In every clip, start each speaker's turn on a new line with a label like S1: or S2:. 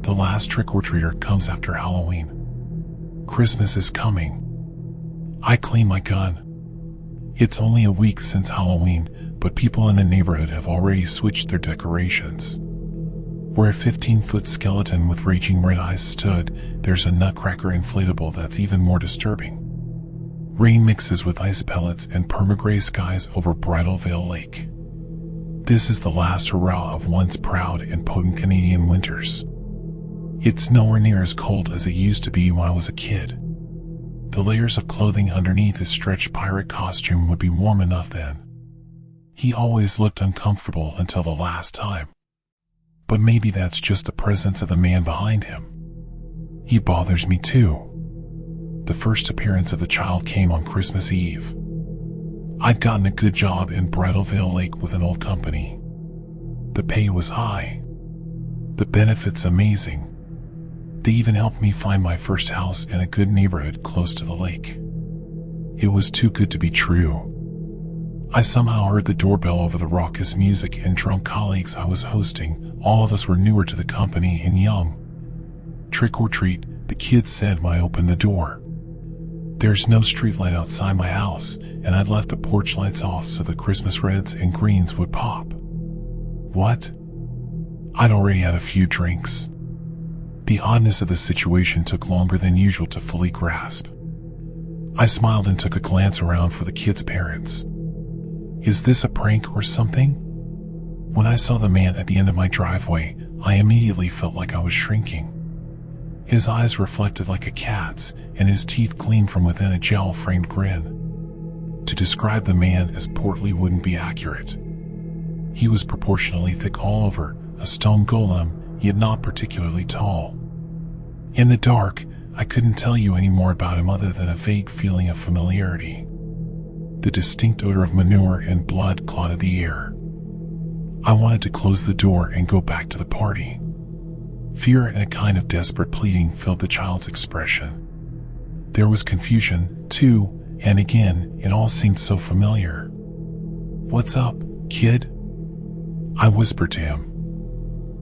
S1: The last trick-or-treater comes after Halloween. Christmas is coming. I clean my gun. It's only a week since Halloween, but people in the neighborhood have already switched their decorations. Where a 15-foot skeleton with raging red eyes stood, there's a nutcracker inflatable that's even more disturbing. Rain mixes with ice pellets and perma-gray skies over Bridal Veil Lake. This is the last hurrah of once proud and potent Canadian winters. It's nowhere near as cold as it used to be when I was a kid. The layers of clothing underneath his stretched pirate costume would be warm enough then. He always looked uncomfortable until the last time. But maybe that's just the presence of the man behind him. He bothers me too. The first appearance of the child came on Christmas Eve. I'd gotten a good job in Bridal Veil Lake with an old company. The pay was high. The benefits amazing. They even helped me find my first house in a good neighborhood close to the lake. It was too good to be true. I somehow heard the doorbell over the raucous music and drunk colleagues I was hosting. All of us were newer to the company and young. Trick or treat, the kids said when I opened the door. There's no streetlight outside my house, and I'd left the porch lights off so the Christmas reds and greens would pop. What? I'd already had a few drinks. The oddness of the situation took longer than usual to fully grasp. I smiled and took a glance around for the kids' parents. Is this a prank or something? When I saw the man at the end of my driveway, I immediately felt like I was shrinking. His eyes reflected like a cat's, and his teeth gleamed from within a gel-framed grin. To describe the man as portly wouldn't be accurate. He was proportionally thick all over, a stone golem, yet not particularly tall. In the dark, I couldn't tell you any more about him other than a vague feeling of familiarity. The distinct odor of manure and blood clouded the air. I wanted to close the door and go back to the party. Fear and a kind of desperate pleading filled the child's expression. There was confusion, too, and again, it all seemed so familiar. "What's up, kid?" I whispered to him.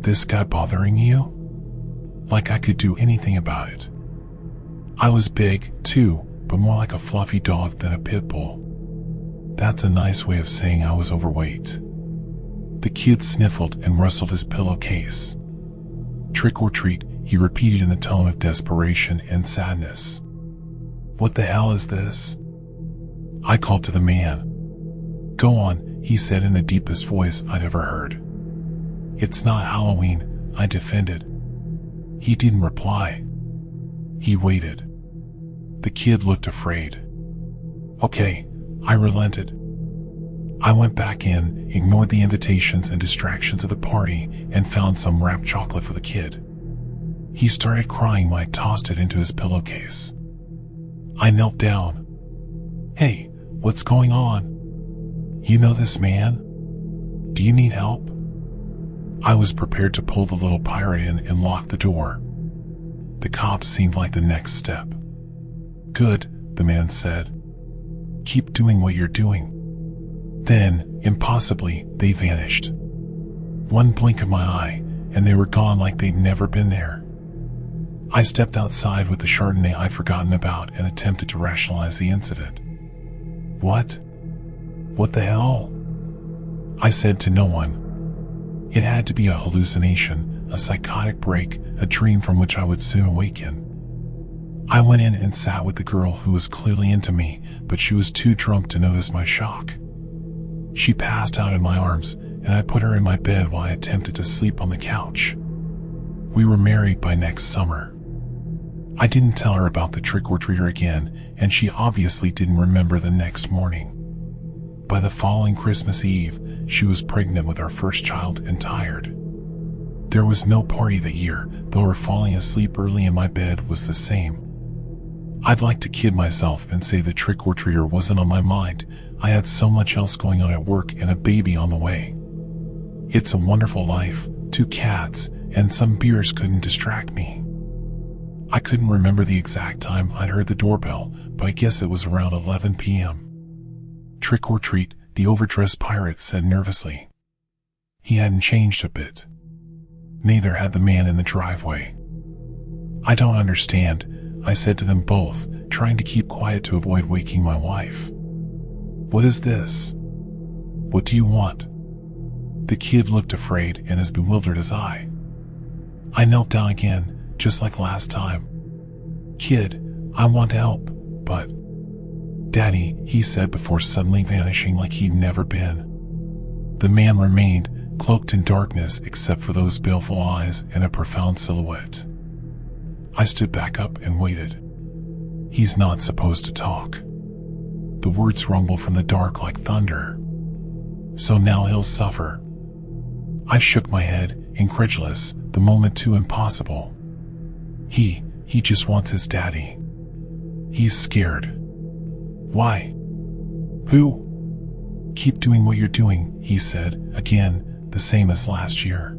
S1: "This guy bothering you?" Like I could do anything about it. I was big, too, but more like a fluffy dog than a pit bull. That's a nice way of saying I was overweight. The kid sniffled and rustled his pillowcase. "Trick or treat," he repeated in a tone of desperation and sadness. "What the hell is this?" I called to the man. "Go on," he said in the deepest voice I'd ever heard. "It's not Halloween," I defended. He didn't reply. He waited. The kid looked afraid. "Okay," I relented. I went back in, ignored the invitations and distractions of the party, and found some wrapped chocolate for the kid. He started crying when I tossed it into his pillowcase. I knelt down. "Hey, what's going on? You know this man? Do you need help?" I was prepared to pull the little pirate in and lock the door. The cops seemed like the next step. "Good," the man said. "Keep doing what you're doing." Then, impossibly, they vanished. One blink of my eye, and they were gone like they'd never been there. I stepped outside with the Chardonnay I'd forgotten about and attempted to rationalize the incident. What the hell?" I said to no one. It had to be a hallucination, a psychotic break, a dream from which I would soon awaken. I went in and sat with the girl who was clearly into me, but she was too drunk to notice my shock. She passed out in my arms, and I put her in my bed while I attempted to sleep on the couch. We were married by next summer. I didn't tell her about the trick-or-treater again, and she obviously didn't remember the next morning. By the following Christmas Eve, she was pregnant with our first child and tired. There was no party that year, though her falling asleep early in my bed was the same. I'd like to kid myself and say the trick-or-treater wasn't on my mind. I had so much else going on at work and a baby on the way. It's a wonderful life, 2 cats, and some beers couldn't distract me. I couldn't remember the exact time I'd heard the doorbell, but I guess it was around 11 p.m. "Trick or treat," the overdressed pirate said nervously. He hadn't changed a bit. Neither had the man in the driveway. I don't understand, I said to them both, trying to keep quiet to avoid waking my wife. What is this? What do you want? The kid looked afraid and as bewildered as I. I knelt down again, just like last time. Kid, I want help, but... Daddy, he said before suddenly vanishing like he'd never been. The man remained, cloaked in darkness except for those baleful eyes and a profound silhouette. I stood back up and waited. He's not supposed to talk. The words rumbled from the dark like thunder. So now he'll suffer. I shook my head, incredulous, the moment too impossible. He just wants his daddy. He's scared. Why? Who? Keep doing what you're doing, he said, again, the same as last year.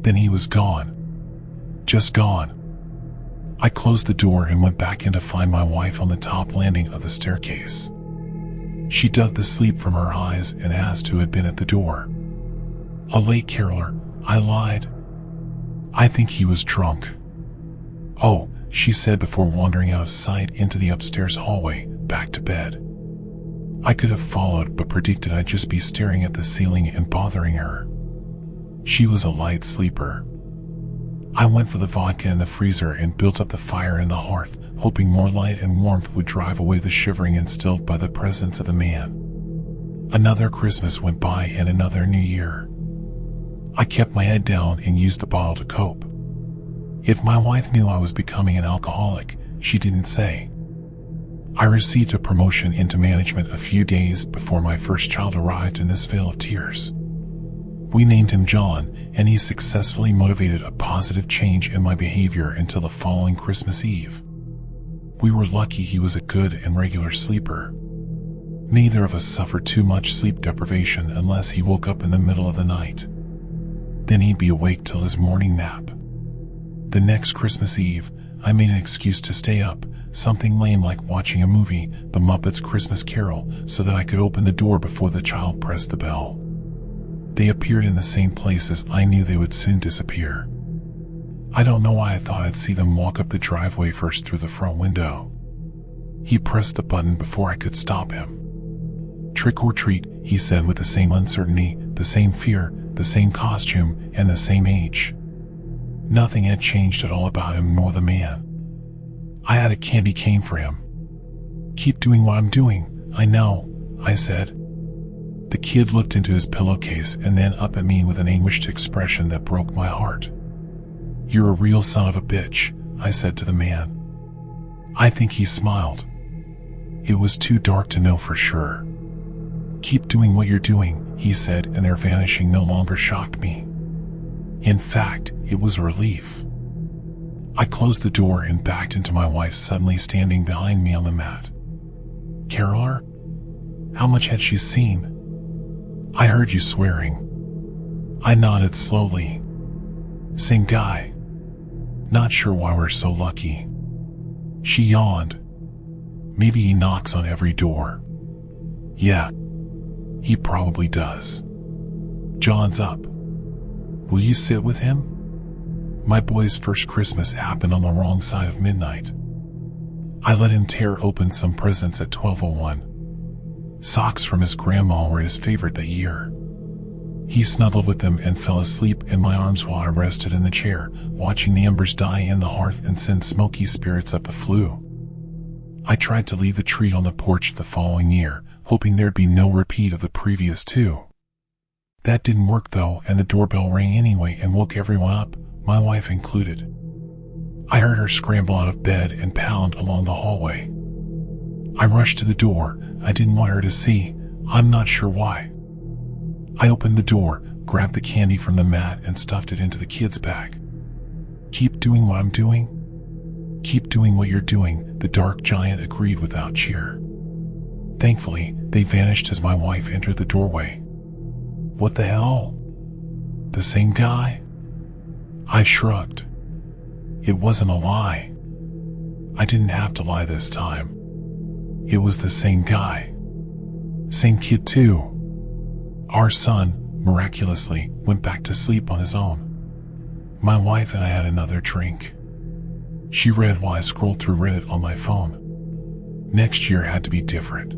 S1: Then he was gone. Just gone. I closed the door and went back in to find my wife on the top landing of the staircase. She dug the sleep from her eyes and asked who had been at the door. A late caroler, I lied. I think he was drunk. Oh, she said before wandering out of sight into the upstairs hallway, back to bed. I could have followed but predicted I'd just be staring at the ceiling and bothering her. She was a light sleeper. I went for the vodka in the freezer and built up the fire in the hearth, hoping more light and warmth would drive away the shivering instilled by the presence of the man. Another Christmas went by and another New Year. I kept my head down and used the bottle to cope. If my wife knew I was becoming an alcoholic, she didn't say. I received a promotion into management a few days before my first child arrived in this vale of tears. We named him John, and he successfully motivated a positive change in my behavior until the following Christmas Eve. We were lucky he was a good and regular sleeper. Neither of us suffered too much sleep deprivation unless he woke up in the middle of the night. Then he'd be awake till his morning nap. The next Christmas Eve, I made an excuse to stay up, something lame like watching a movie, The Muppets Christmas Carol, so that I could open the door before the child pressed the bell. They appeared in the same places I knew they would soon disappear. I don't know why I thought I'd see them walk up the driveway first through the front window. He pressed the button before I could stop him. Trick or treat, he said with the same uncertainty, the same fear, the same costume, and the same age. Nothing had changed at all about him nor the man. I had a candy cane for him. Keep doing what I'm doing, I know, I said. The kid looked into his pillowcase and then up at me with an anguished expression that broke my heart. You're a real son of a bitch, I said to the man. I think he smiled. It was too dark to know for sure. Keep doing what you're doing, he said, and their vanishing no longer shocked me. In fact, it was a relief. I closed the door and backed into my wife suddenly standing behind me on the mat. Caroler? How much had she seen? I heard you swearing. I nodded slowly. Same guy. Not sure why we're so lucky. She yawned. Maybe he knocks on every door. Yeah. He probably does. John's up. Will you sit with him? My boy's first Christmas happened on the wrong side of midnight. I let him tear open some presents at 12:01. Socks from his grandma were his favorite that year. He snuggled with them and fell asleep in my arms while I rested in the chair, watching the embers die in the hearth and send smoky spirits up the flue. I tried to leave the treat on the porch the following year, hoping there'd be no repeat of the previous two. That didn't work though, and the doorbell rang anyway and woke everyone up, my wife included. I heard her scramble out of bed and pound along the hallway. I rushed to the door. I didn't want her to see. I'm not sure why. I opened the door, grabbed the candy from the mat and stuffed it into the kid's bag. Keep doing what I'm doing? Keep doing what you're doing, the dark giant agreed without cheer. Thankfully, they vanished as my wife entered the doorway. What the hell? The same guy? I shrugged. It wasn't a lie. I didn't have to lie this time. It was the same guy. Same kid too. Our son, miraculously, went back to sleep on his own. My wife and I had another drink. She read while I scrolled through Reddit on my phone. Next year had to be different.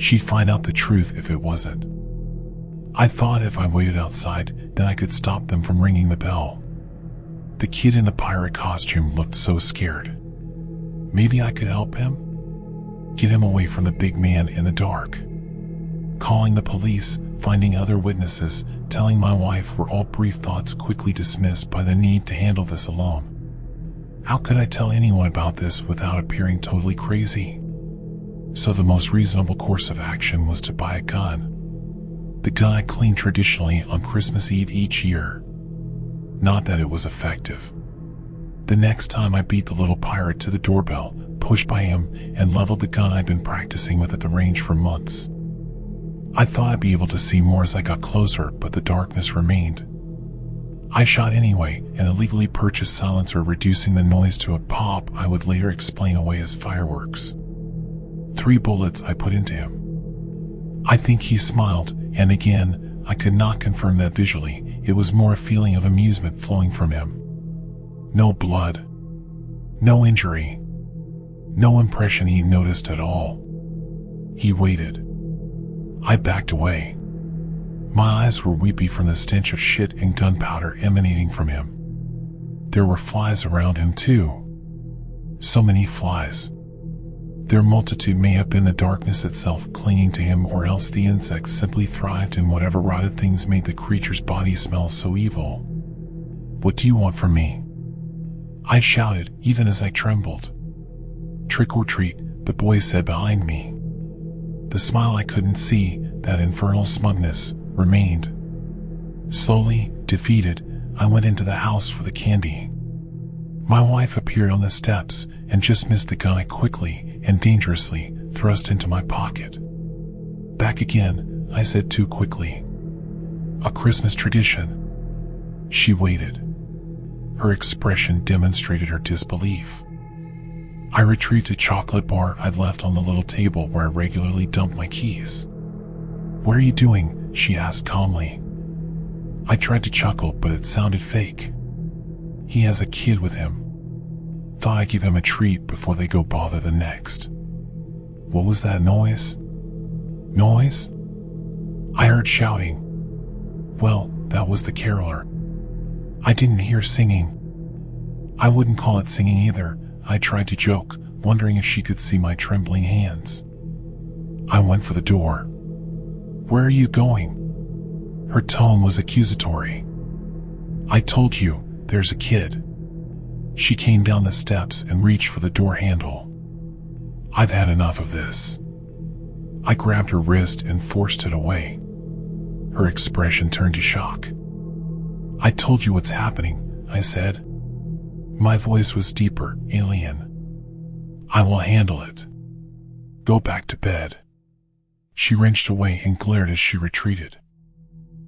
S1: She'd find out the truth if it wasn't. I thought if I waited outside, then I could stop them from ringing the bell. The kid in the pirate costume looked so scared. Maybe I could help him? Get him away from the big man in the dark. Calling the police, finding other witnesses, telling my wife were all brief thoughts quickly dismissed by the need to handle this alone. How could I tell anyone about this without appearing totally crazy? So the most reasonable course of action was to buy a gun. The gun I cleaned traditionally on Christmas Eve each year. Not that it was effective. The next time I beat the little pirate to the doorbell, pushed by him, and leveled the gun I'd been practicing with at the range for months. I thought I'd be able to see more as I got closer, but the darkness remained. I shot anyway, an illegally purchased silencer reducing the noise to a pop I would later explain away as fireworks. 3 bullets I put into him. I think he smiled, and again, I could not confirm that visually. It was more a feeling of amusement flowing from him. No blood. No injury. No impression he noticed at all. He waited. I backed away. My eyes were weepy from the stench of shit and gunpowder emanating from him. There were flies around him too. So many flies. Their multitude may have been the darkness itself clinging to him, or else the insects simply thrived in whatever rotted things made the creature's body smell so evil. "What do you want from me?" I shouted, even as I trembled. "Trick or treat," the boy said behind me. The smile I couldn't see, that infernal smugness, remained. Slowly, defeated, I went into the house for the candy. My wife appeared on the steps and just missed the gun I quickly and dangerously thrust into my pocket. "Back again," I said too quickly. "A Christmas tradition." She waited. Her expression demonstrated her disbelief. I retrieved a chocolate bar I'd left on the little table where I regularly dumped my keys. "What are you doing?" she asked calmly. I tried to chuckle, but it sounded fake. "He has a kid with him. Thought I'd give him a treat before they go bother the next." What was that noise? Noise? I heard shouting. Well, that was the caroler. I didn't hear singing. I wouldn't call it singing either. I tried to joke, wondering if she could see my trembling hands. I went for the door. "Where are you going?" Her tone was accusatory. "I told you, there's a kid." She came down the steps and reached for the door handle. "I've had enough of this." I grabbed her wrist and forced it away. Her expression turned to shock. "I told you what's happening," I said. My voice was deeper, alien. "I will handle it. Go back to bed." She wrenched away and glared as she retreated.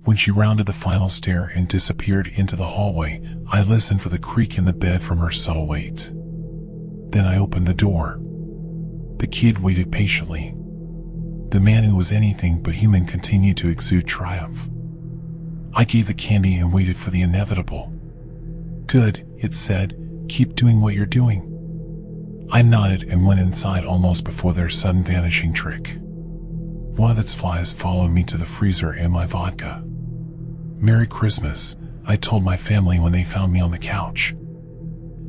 S1: When she rounded the final stair and disappeared into the hallway, I listened for the creak in the bed from her subtle weight. Then I opened the door. The kid waited patiently. The man who was anything but human continued to exude triumph. I gave the candy and waited for the inevitable. "Good," it said. "Keep doing what you're doing." I nodded and went inside almost before their sudden vanishing trick. One of its flies followed me to the freezer and my vodka. "Merry Christmas," I told my family when they found me on the couch.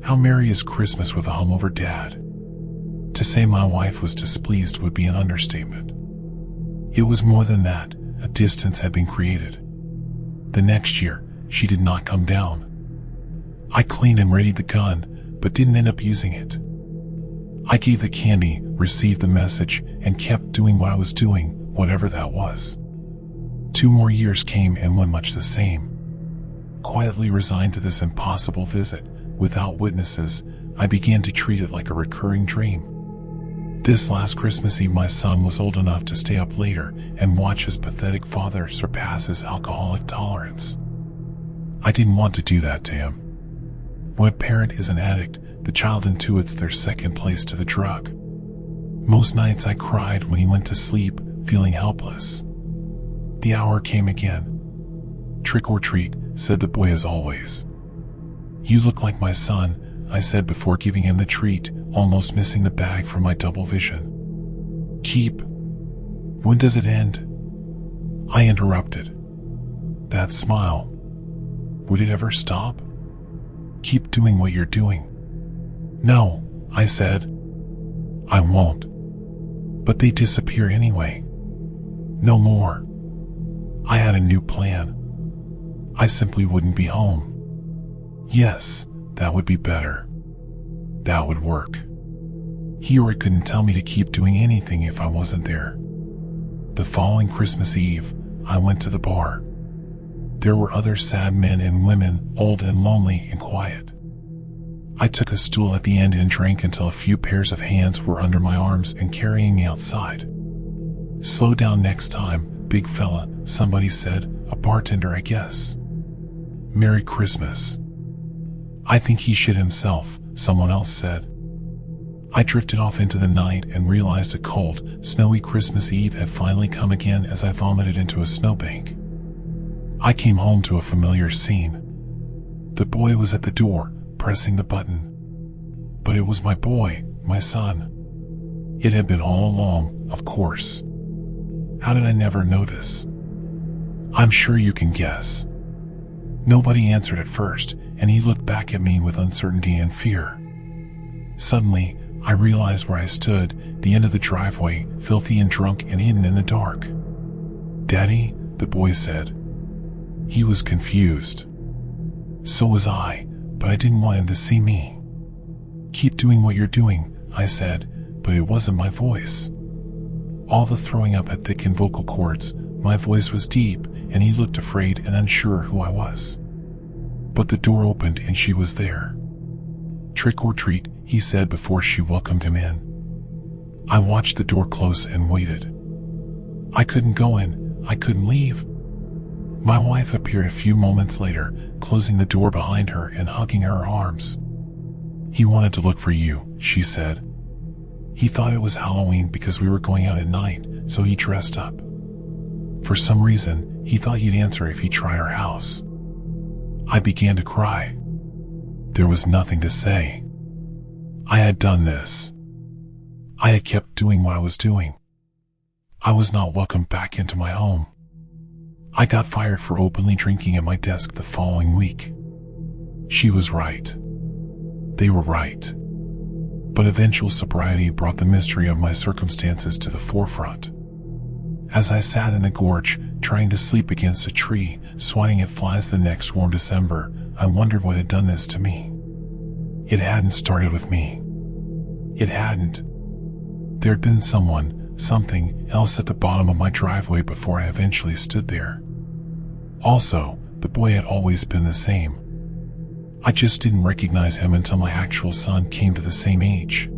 S1: How merry is Christmas with a hungover dad? To say my wife was displeased would be an understatement. It was more than that. A distance had been created. The next year, she did not come down. I cleaned and readied the gun, but didn't end up using it. I gave the candy, received the message, and kept doing what I was doing, whatever that was. 2 more years came and went much the same. Quietly resigned to this impossible visit, without witnesses, I began to treat it like a recurring dream. This last Christmas Eve, my son was old enough to stay up later and watch his pathetic father surpass his alcoholic tolerance. I didn't want to do that to him. When a parent is an addict, the child intuits their second place to the drug. Most nights I cried when he went to sleep, feeling helpless. The hour came again. "Trick or treat," said the boy as always. "You look like my son," I said before giving him the treat, almost missing the bag from my double vision. "Keep. When does it end?" I interrupted. That smile. Would it ever stop? "Keep doing what you're doing." "No," I said. "I won't." But they disappear anyway. No more. I had a new plan. I simply wouldn't be home. Yes, that would be better. That would work. He or it couldn't tell me to keep doing anything if I wasn't there. The following Christmas Eve, I went to the bar. There were other sad men and women, old and lonely and quiet. I took a stool at the end and drank until a few pairs of hands were under my arms and carrying me outside. "Slow down next time, big fella," somebody said, a bartender I guess. "Merry Christmas." "I think he shit himself," someone else said. I drifted off into the night and realized a cold, snowy Christmas Eve had finally come again as I vomited into a snowbank. I came home to a familiar scene. The boy was at the door, pressing the button. But it was my boy, my son. It had been all along, of course. How did I never notice? I'm sure you can guess. Nobody answered at first, and he looked back at me with uncertainty and fear. Suddenly, I realized where I stood, the end of the driveway, filthy and drunk and hidden in the dark. "Daddy," the boy said. He was confused. So was I, but I didn't want him to see me. "Keep doing what you're doing," I said, but it wasn't my voice. All the throwing up had thickened vocal cords, my voice was deep, and he looked afraid and unsure who I was. But the door opened and she was there. "Trick or treat," he said before she welcomed him in. I watched the door close and waited. I couldn't go in, I couldn't leave. My wife appeared a few moments later, closing the door behind her and hugging her arms. "He wanted to look for you," she said. "He thought it was Halloween because we were going out at night, so he dressed up. For some reason, he thought you'd answer if he tried our house." I began to cry. There was nothing to say. I had done this. I had kept doing what I was doing. I was not welcomed back into my home. I got fired for openly drinking at my desk the following week. She was right. They were right. But eventual sobriety brought the mystery of my circumstances to the forefront. As I sat in the gorge, trying to sleep against a tree, swatting at flies the next warm December, I wondered what had done this to me. It hadn't started with me. It hadn't. There'd been someone, something else at the bottom of my driveway before I eventually stood there. Also, the boy had always been the same. I just didn't recognize him until my actual son came to the same age.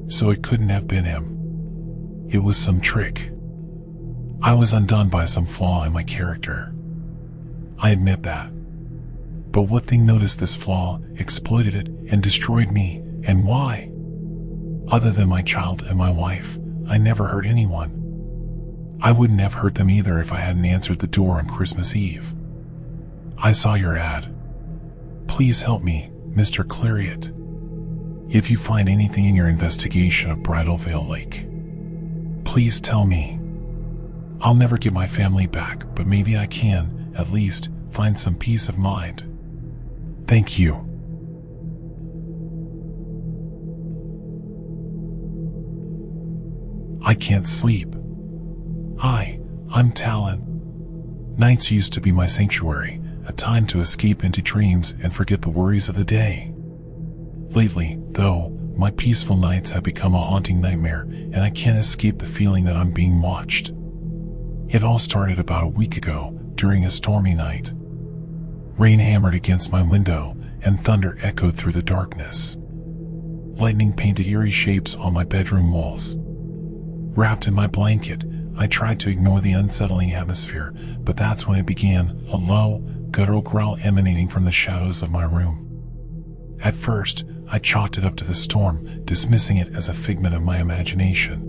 S1: So it couldn't have been him. It was some trick. I was undone by some flaw in my character. I admit that. But what thing noticed this flaw, exploited it, and destroyed me, and why? Other than my child and my wife, I never hurt anyone. I wouldn't have hurt them either if I hadn't answered the door on Christmas Eve. "I saw your ad. Please help me, Mr. Clariot. If you find anything in your investigation of Bridal Veil Lake, please tell me. I'll never get my family back, but maybe I can, at least, find some peace of mind. Thank you." I can't sleep. Hi, I'm Talon. Nights used to be my sanctuary, a time to escape into dreams and forget the worries of the day. Lately, though, my peaceful nights have become a haunting nightmare, and I can't escape the feeling that I'm being watched. It all started about a week ago, during a stormy night. Rain hammered against my window, and thunder echoed through the darkness. Lightning painted eerie shapes on my bedroom walls. Wrapped in my blanket, I tried to ignore the unsettling atmosphere, but that's when it began, a low, guttural growl emanating from the shadows of my room. At first, I chalked it up to the storm, dismissing it as a figment of my imagination.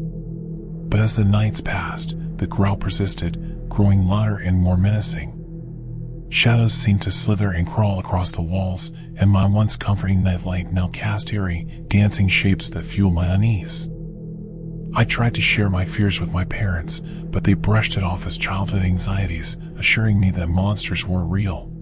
S1: But as the nights passed, the growl persisted, growing louder and more menacing. Shadows seemed to slither and crawl across the walls, and my once comforting nightlight now cast eerie, dancing shapes that fueled my unease. I tried to share my fears with my parents, but they brushed it off as childhood anxieties, assuring me that monsters weren't real.